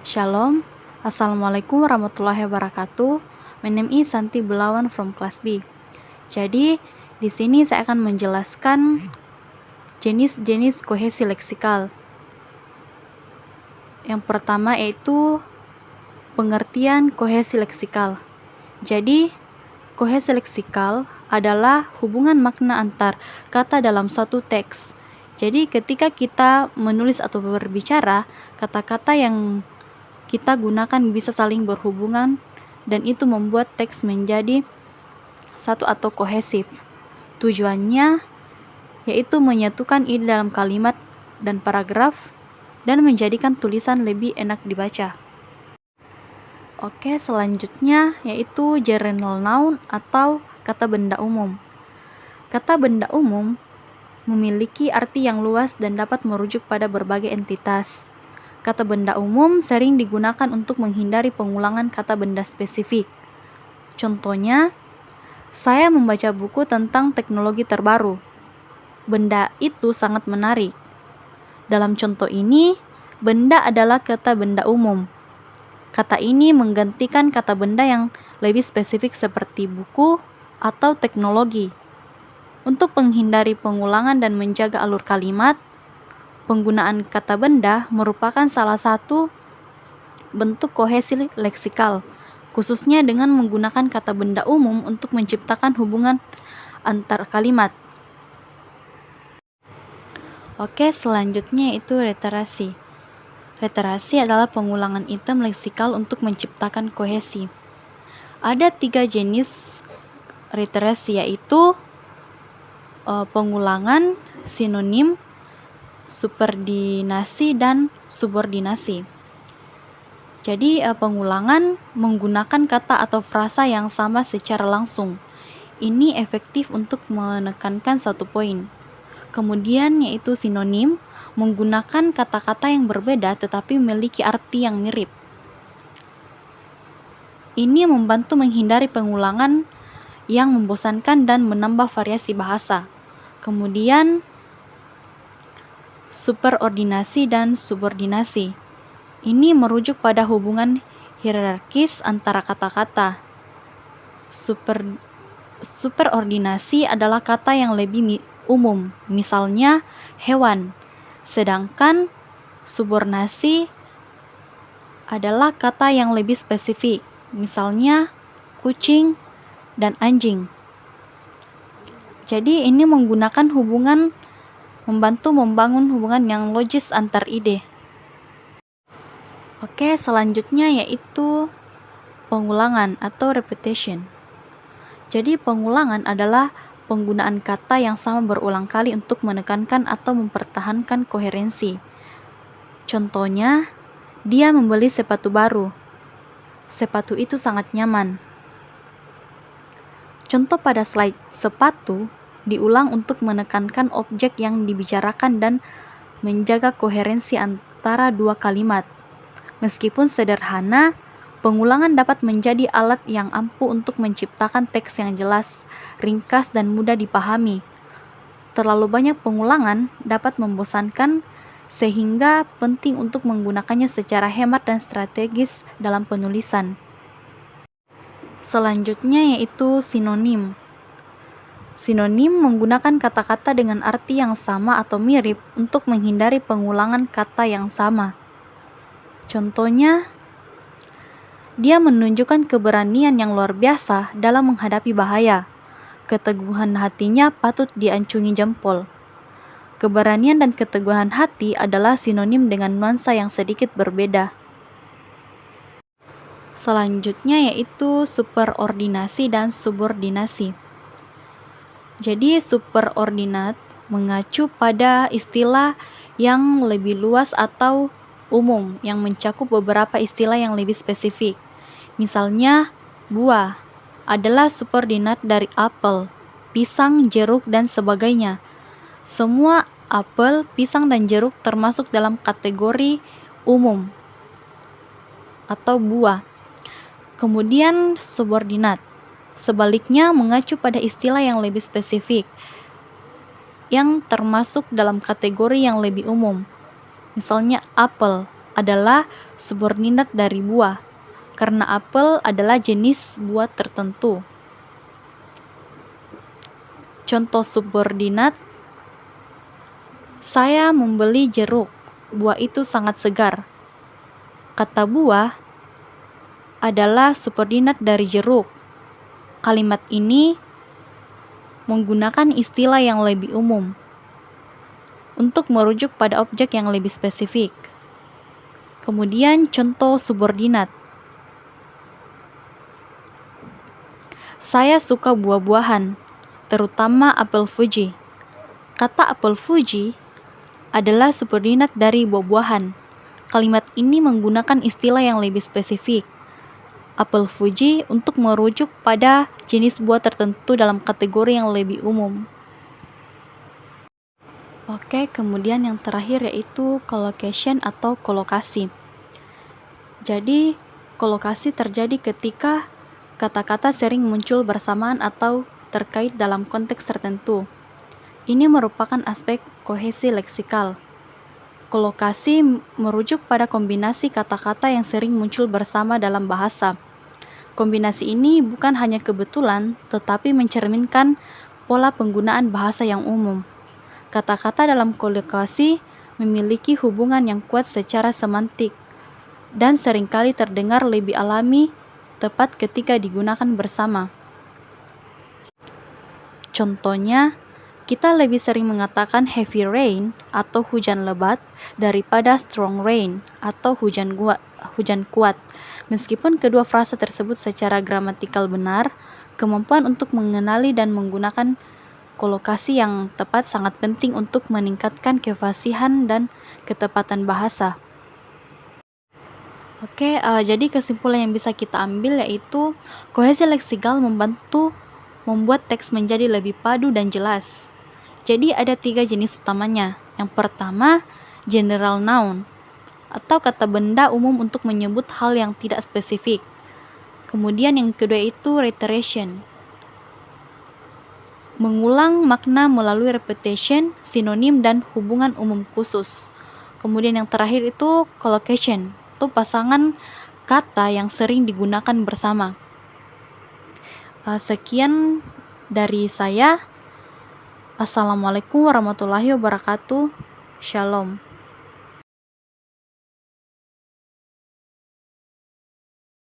Shalom, Assalamualaikum warahmatullahi wabarakatuh. My name is Santi Belawan from class B. Jadi, di sini saya akan menjelaskan jenis-jenis kohesi leksikal. Yang pertama yaitu pengertian kohesi leksikal. Jadi, kohesi leksikal adalah hubungan makna antar kata dalam suatu teks. Jadi, ketika kita menulis atau berbicara, kata-kata yang kita gunakan bisa saling berhubungan dan itu membuat teks menjadi satu atau kohesif. Tujuannya yaitu menyatukan ide dalam kalimat dan paragraf dan menjadikan tulisan lebih enak dibaca. Oke, selanjutnya yaitu general noun atau kata benda umum. Kata benda umum memiliki arti yang luas dan dapat merujuk pada berbagai entitas. Kata benda umum sering digunakan untuk menghindari pengulangan kata benda spesifik. Contohnya, saya membaca buku tentang teknologi terbaru. Benda itu sangat menarik. Dalam contoh ini, benda adalah kata benda umum. Kata ini menggantikan kata benda yang lebih spesifik seperti buku atau teknologi. Untuk menghindari pengulangan dan menjaga alur kalimat, penggunaan kata benda merupakan salah satu bentuk kohesi leksikal, khususnya dengan menggunakan kata benda umum untuk menciptakan hubungan antar kalimat. Oke, selanjutnya itu reiterasi. Reiterasi adalah pengulangan item leksikal untuk menciptakan kohesi. Ada 3 jenis reiterasi, yaitu pengulangan, sinonim, superordinasi, dan subordinasi. Jadi, pengulangan menggunakan kata atau frasa yang sama secara langsung. Ini efektif untuk menekankan suatu poin. Kemudian yaitu sinonim, menggunakan kata-kata yang berbeda tetapi memiliki arti yang mirip. Ini membantu menghindari pengulangan yang membosankan dan menambah variasi bahasa. Kemudian superordinasi dan subordinasi. Ini merujuk pada hubungan hierarkis antara kata-kata. Superordinasi adalah kata yang lebih umum, misalnya hewan. Sedangkan subordinasi adalah kata yang lebih spesifik, misalnya kucing dan anjing. Jadi ini menggunakan hubungan, membantu membangun hubungan yang logis antar ide. Oke, selanjutnya yaitu pengulangan atau repetition. Jadi pengulangan adalah penggunaan kata yang sama berulang kali untuk menekankan atau mempertahankan koherensi. Contohnya, dia membeli sepatu baru. Sepatu itu sangat nyaman. Contoh pada slide, sepatu diulang untuk menekankan objek yang dibicarakan dan menjaga koherensi antara dua kalimat. Meskipun sederhana, pengulangan dapat menjadi alat yang ampuh untuk menciptakan teks yang jelas, ringkas, dan mudah dipahami. Terlalu banyak pengulangan dapat membosankan, sehingga penting untuk menggunakannya secara hemat dan strategis dalam penulisan. Selanjutnya yaitu sinonim. Sinonim menggunakan kata-kata dengan arti yang sama atau mirip untuk menghindari pengulangan kata yang sama. Contohnya, dia menunjukkan keberanian yang luar biasa dalam menghadapi bahaya. Keteguhan hatinya patut diacungi jempol. Keberanian dan keteguhan hati adalah sinonim dengan nuansa yang sedikit berbeda. Selanjutnya yaitu superordinasi dan subordinasi. Jadi superordinat mengacu pada istilah yang lebih luas atau umum yang mencakup beberapa istilah yang lebih spesifik. Misalnya, buah adalah subordinat dari apel, pisang, jeruk, dan sebagainya. Semua apel, pisang, dan jeruk termasuk dalam kategori umum atau buah. Kemudian subordinat, sebaliknya mengacu pada istilah yang lebih spesifik yang termasuk dalam kategori yang lebih umum. Misalnya apel adalah subordinat dari buah, karena apel adalah jenis buah tertentu. Contoh subordinat, saya membeli jeruk, buah itu sangat segar. Kata buah adalah subordinat dari jeruk. Kalimat ini menggunakan istilah yang lebih umum untuk merujuk pada objek yang lebih spesifik. Kemudian contoh subordinat. Saya suka buah-buahan, terutama apel Fuji. Kata apel Fuji adalah subordinat dari buah-buahan. Kalimat ini menggunakan istilah yang lebih spesifik, apel Fuji, untuk merujuk pada jenis buah tertentu dalam kategori yang lebih umum. Oke, kemudian yang terakhir yaitu collocation atau kolokasi. Jadi, kolokasi terjadi ketika kata-kata sering muncul bersamaan atau terkait dalam konteks tertentu. Ini merupakan aspek kohesi leksikal. Kolokasi merujuk pada kombinasi kata-kata yang sering muncul bersama dalam bahasa. Kombinasi ini bukan hanya kebetulan, tetapi mencerminkan pola penggunaan bahasa yang umum. Kata-kata dalam kolokasi memiliki hubungan yang kuat secara semantik dan seringkali terdengar lebih alami tepat ketika digunakan bersama. Contohnya, kita lebih sering mengatakan heavy rain atau hujan lebat daripada strong rain atau hujan kuat. Meskipun kedua frasa tersebut secara gramatikal benar, kemampuan untuk mengenali dan menggunakan kolokasi yang tepat sangat penting untuk meningkatkan kefasihan dan ketepatan bahasa. Oke, jadi kesimpulan yang bisa kita ambil yaitu kohesi leksikal membantu membuat teks menjadi lebih padu dan jelas. Jadi ada 3 jenis utamanya. Yang pertama, general noun atau kata benda umum untuk menyebut hal yang tidak spesifik. Kemudian yang kedua itu reiteration, mengulang makna melalui repetition, sinonim, dan hubungan umum khusus. Kemudian yang terakhir itu collocation, itu pasangan kata yang sering digunakan bersama. Sekian dari saya. Assalamualaikum warahmatullahi wabarakatuh. Shalom.